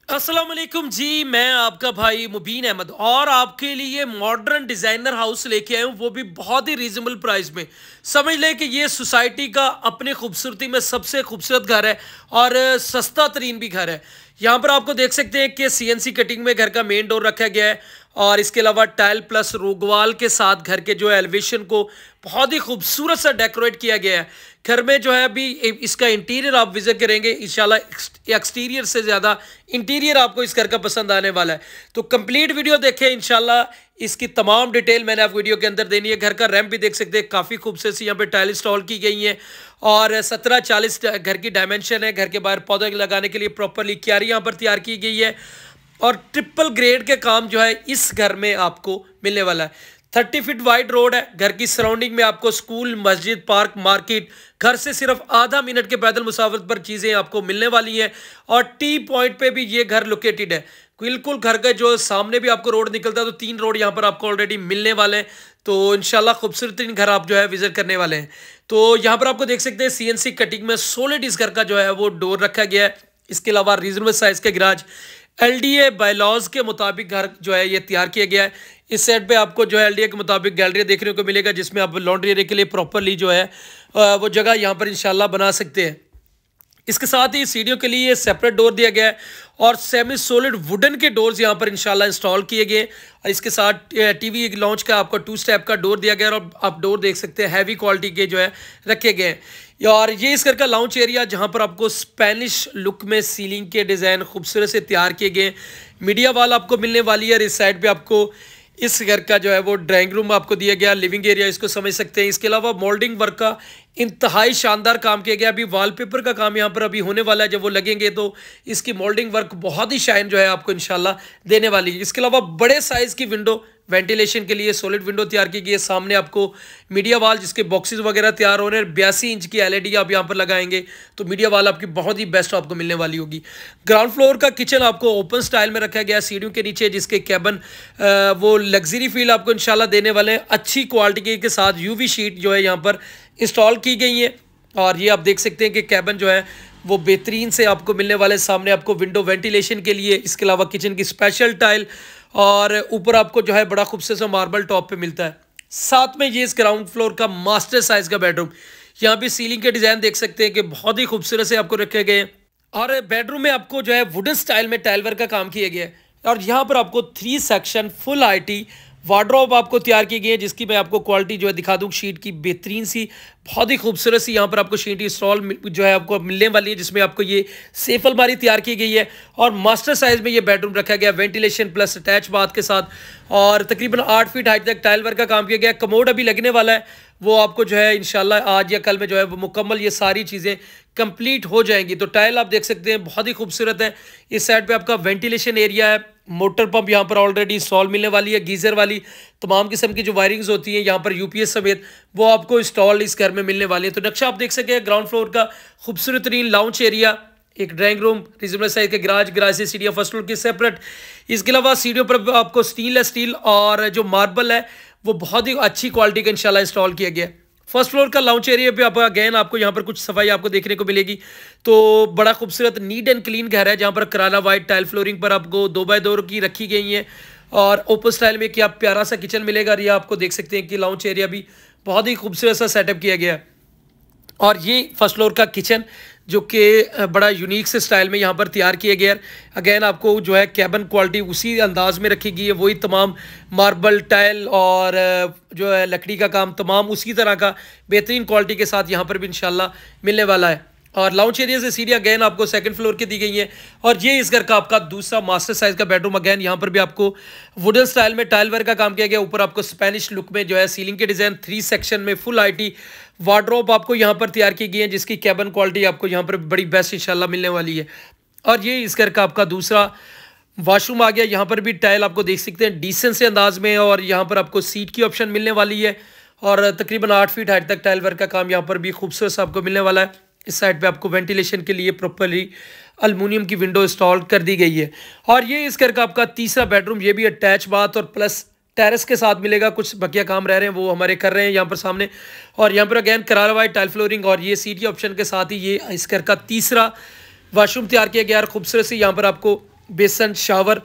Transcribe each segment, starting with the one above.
अस्सलाम वालेकुम जी। मैं आपका भाई मुबीन अहमद और आपके लिए मॉडर्न डिज़ाइनर हाउस लेके आया हूँ, वो भी बहुत ही रीजनेबल प्राइस में। समझ लें कि ये सोसाइटी का अपने खूबसूरती में सबसे खूबसूरत घर है और सस्ता तरीन भी घर है। यहाँ पर आपको देख सकते हैं कि सीएनसी कटिंग में घर का मेन डोर रखा गया है और इसके अलावा टाइल प्लस रोगवाल के साथ घर के जो एलिवेशन को बहुत ही खूबसूरत सा डेकोरेट किया गया है। घर में जो है अभी इसका इंटीरियर आप विजिट करेंगे, इंशाल्लाह एक्सटीरियर से ज़्यादा इंटीरियर आपको इस घर का पसंद आने वाला है। तो कंप्लीट वीडियो देखें, इंशाल्लाह इसकी तमाम डिटेल मैंने आप वीडियो के अंदर देनी है। घर का रैंप भी देख सकते हैं, काफ़ी खूबसूरत सी यहाँ पे टाइल इंस्टॉल की गई है और 1740 घर की डायमेंशन है। घर के बाहर पौधे लगाने के लिए प्रॉपरली क्यारी यहाँ पर तैयार की गई है और ट्रिपल ग्रेड के काम जो है इस घर में आपको मिलने वाला है। 30 फीट वाइड रोड है। घर की सराउंडिंग में आपको स्कूल, मस्जिद, पार्क, मार्केट, घर से सिर्फ आधा मिनट के पैदल मुसाफरत पर चीज़ें आपको मिलने वाली हैं और टी पॉइंट पे भी ये घर लोकेटेड है। बिल्कुल घर के जो सामने भी आपको रोड निकलता है, तो 3 रोड यहाँ पर आपको ऑलरेडी मिलने वाले हैं। तो इंशाल्लाह खूबसूरत घर आप जो है विजिट करने वाले हैं। तो यहाँ पर आपको देख सकते हैं सीएनसी कटिंग में सॉलिड इस घर का जो है वो डोर रखा गया है। इसके अलावा रीजनेबल साइज के गराज, एलडीए बायलॉज के मुताबिक घर जो है ये तैयार किया गया है। इस सेट पे आपको जो है एलडीए के मुताबिक गैलरी देखने को मिलेगा, जिसमें आप लॉन्ड्री एरिया के लिए प्रॉपरली जो है वो जगह यहाँ पर इंशाल्लाह बना सकते हैं। इसके साथ ही सीढ़ियों के लिए सेपरेट डोर दिया गया है और सेमी सॉलिड वुडन के डोर्स यहाँ पर इंशाल्लाह इंस्टॉल किए गए और इसके साथ टीवी लॉन्च का आपको 2 स्टेप का डोर दिया गया है और आप डोर देख सकते हैं हैवी क्वालिटी के जो है रखे गए हैं। और ये इस घर का लाउंज एरिया, जहाँ पर आपको स्पेनिश लुक में सीलिंग के डिज़ाइन खूबसूरत से तैयार किए गए। मीडिया वॉल आपको मिलने वाली है और इस साइड पे आपको इस घर का जो है वो ड्राइंग रूम आपको दिया गया, लिविंग एरिया इसको समझ सकते हैं। इसके अलावा मोल्डिंग वर्क का इंतहाई शानदार काम किया गया। अभी वॉलपेपर का काम यहाँ पर अभी होने वाला है, जब वो लगेंगे तो इसकी मोल्डिंग वर्क बहुत ही शाइन जो है आपको इंशाल्लाह देने वाली है। इसके अलावा बड़े साइज़ की विंडो वेंटिलेशन के लिए सॉलिड विंडो तैयार की गई है। सामने आपको मीडिया वाल जिसके बॉक्सेस वगैरह तैयार हो रहे हैं। 82 इंच की एलईडी आप यहाँ पर लगाएंगे तो मीडिया वाल आपकी बहुत ही बेस्ट आपको मिलने वाली होगी। ग्राउंड फ्लोर का किचन आपको ओपन स्टाइल में रखा गया सीढ़ियों के नीचे, जिसके कैबन वो लग्जरी फील आपको इंशाल्लाह देने वाले हैं। अच्छी क्वालिटी के साथ यूवी शीट जो है यहाँ पर इंस्टॉल की गई है और ये आप देख सकते हैं कि कैबन जो है वो बेहतरीन से आपको मिलने वाले। सामने आपको विंडो वेंटिलेशन के लिए, इसके अलावा किचन की स्पेशल टाइल और ऊपर आपको जो है बड़ा खूबसूरत सा मार्बल टॉप पे मिलता है। साथ में ये इस ग्राउंड फ्लोर का मास्टर साइज का बेडरूम, यहाँ पे सीलिंग के डिज़ाइन देख सकते हैं कि बहुत ही खूबसूरत से आपको रखे गए हैं और बेडरूम में आपको जो है वुडन स्टाइल में टाइल वर्क का काम किया गया है और यहाँ पर आपको 3 सेक्शन फुल आईटी वार्डरोब आपको तैयार की गई है, जिसकी मैं आपको क्वालिटी जो है दिखा दूँ। शीट की बेहतरीन सी बहुत ही खूबसूरत सी यहाँ पर आपको शीट इंस्टॉल जो है आपको मिलने वाली है, जिसमें आपको ये सेफ अलमारी तैयार की गई है और मास्टर साइज में ये बेडरूम रखा गया वेंटिलेशन प्लस अटैच बाथ के साथ और तकरीबन 8 फीट हाइट तक टाइल वर्क का काम किया गया। कमोड अभी लगने वाला है, वो आपको जो है इंशाल्लाह आज या कल में जो है वो मुकम्मल ये सारी चीज़ें कंप्लीट हो जाएंगी। तो टाइल आप देख सकते हैं बहुत ही खूबसूरत है। इस साइड पे आपका वेंटिलेशन एरिया है। मोटर पंप यहाँ पर ऑलरेडी इंस्टॉल मिलने वाली है। गीज़र वाली तमाम किस्म की जो वायरिंग्स होती हैं यहाँ पर यूपीएस समेत वो आपको इंस्टॉल इस घर में मिलने वाली है। तो नक्शा आप देख सके ग्राउंड फ्लोर का खूबसूरत तरीन लाउंज एरिया, एक ड्राइंग रूम, रीजनेबल साइज के गराज से सीढ़ियाँ फर्स्ट फ्लोर की सेपरेट। इसके अलावा सीढ़ियों पर आपको स्टील और जो मार्बल है वो बहुत ही अच्छी क्वालिटी का इंशाल्लाह इंस्टॉल किया गया है। फर्स्ट फ्लोर का लाउंज एरिया पे आप अगेन आपको यहाँ पर कुछ सफाई आपको देखने को मिलेगी। तो बड़ा खूबसूरत नीट एंड क्लीन घर है, जहाँ पर करारा वाइट टाइल फ्लोरिंग पर आपको 2x2 की रखी गई है और ओपन स्टाइल में क्या प्यारा सा किचन मिलेगा। और ये आपको देख सकते हैं कि लाउंज एरिया भी बहुत ही खूबसूरत सा सेटअप किया गया है और ये फर्स्ट फ्लोर का किचन जो कि बड़ा यूनिक से स्टाइल में यहाँ पर तैयार किया गया है। अगेन आपको जो है कैबन क्वालिटी उसी अंदाज में रखी गई है, वही तमाम मार्बल टाइल और जो है लकड़ी का काम तमाम उसी तरह का बेहतरीन क्वालिटी के साथ यहाँ पर भी इंशाल्लाह मिलने वाला है। और लाउंज एरिया से सीढ़ी अगेन आपको सेकंड फ्लोर की दी गई है और ये इस घर का आपका दूसरा मास्टर साइज का बेडरूम। अगेन यहाँ पर भी आपको वुडन स्टाइल में टाइल वर्क का काम किया गया। ऊपर आपको स्पेनिश लुक में जो है सीलिंग के डिज़ाइन 3 सेक्शन में फुल आईटी वार्डरोब आपको यहाँ पर तैयार की गई है, जिसकी कैबन क्वालिटी आपको यहाँ पर बड़ी बेस्ट इंशाल्लाह मिलने वाली है। और ये इस घर का आपका दूसरा वॉशरूम आ गया। यहाँ पर भी टाइल आपको देख सकते हैं डिसेंट से अंदाज में और यहाँ पर आपको सीट की ऑप्शन मिलने वाली है और तकरीबन 8 फीट हाइट तक टाइल वर्क का काम यहाँ पर भी खूबसूरत सा आपको मिलने वाला है। इस साइड पे आपको वेंटिलेशन के लिए प्रॉपरली अल्मुनियम की विंडो इंस्टॉल कर दी गई है। और ये इस घर का आपका तीसरा बेडरूम, ये भी अटैच बाथ और प्लस टेरेस के साथ मिलेगा। कुछ बकिया काम रह रहे हैं वो हमारे कर रहे हैं यहाँ पर सामने। और यहाँ पर अगेन करारा वाइट टाइल फ्लोरिंग और ये सीट ऑप्शन के साथ ही ये इस घर का तीसरा वॉशरूम तैयार किया गया और खूबसूरत सी यहाँ पर आपको बेसन, शावर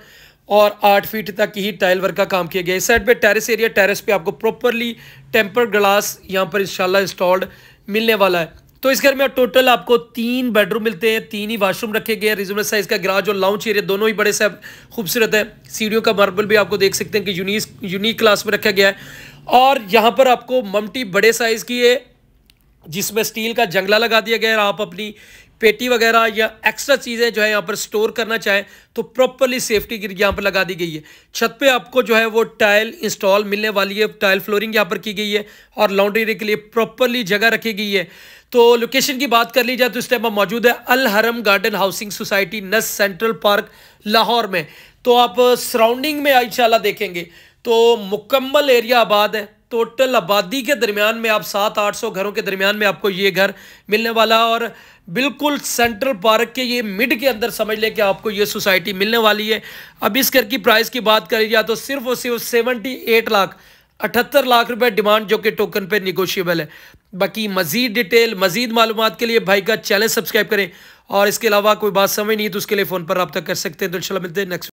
और 8 फीट तक ही टाइल वर्क का काम किया गया है। इस साइड पे टेरेस एरिया, टेरेस पे आपको प्रॉपरली टेम्पर्ड ग्लास यहाँ पर इंशाल्लाह इंस्टॉल्ड मिलने वाला है। तो इस घर में टोटल आपको 3 बेडरूम मिलते हैं, 3 ही वाशरूम रखे गए हैं। रिजनेबल साइज का गराज और लाउंज एरिया दोनों ही बड़े से खूबसूरत है। सीढ़ियों का मार्बल भी आपको देख सकते हैं कि यूनिक क्लास में रखा गया है। और यहाँ पर आपको ममटी बड़े साइज की है जिसमें स्टील का जंगला लगा दिया गया है। आप अपनी पेटी वगैरह या एक्स्ट्रा चीज़ें जो है यहाँ पर स्टोर करना चाहें तो प्रॉपरली सेफ्टी की यहाँ पर लगा दी गई है। छत पे आपको जो है वो टाइल इंस्टॉल मिलने वाली है, टाइल फ्लोरिंग यहाँ पर की गई है और लॉन्ड्री के लिए प्रॉपरली जगह रखी गई है। तो लोकेशन की बात कर ली जाए तो इस टाइम मौजूद है अल हरम गार्डन हाउसिंग सोसाइटी, नस सेंट्रल पार्क, लाहौर में। तो आप सराउंडिंग में इंशाल्लाह देखेंगे तो मुकम्मल एरिया आबाद है। टोटल आबादी के दरमियान में आप 700-800 घरों के दरमियान में आपको ये घर मिलने वाला है और बिल्कुल सेंट्रल पार्क के ये मिड के अंदर समझ लें कि आपको ये सोसाइटी मिलने वाली है। अब इस घर की प्राइस की बात करी जाए तो सिर्फ और सिर्फ 78 लाख रुपए डिमांड, जो कि टोकन पे निगोशिएबल है। बाकी मजीद डिटेल, मजीद मालूमात के लिए भाई का चैनल सब्सक्राइब करें और इसके अलावा कोई बात समझ नहीं तो उसके लिए फ़ोन पर रब्ता कर सकते हैं। तो इंशाल्लाह मिलते हैं नेक्स्ट।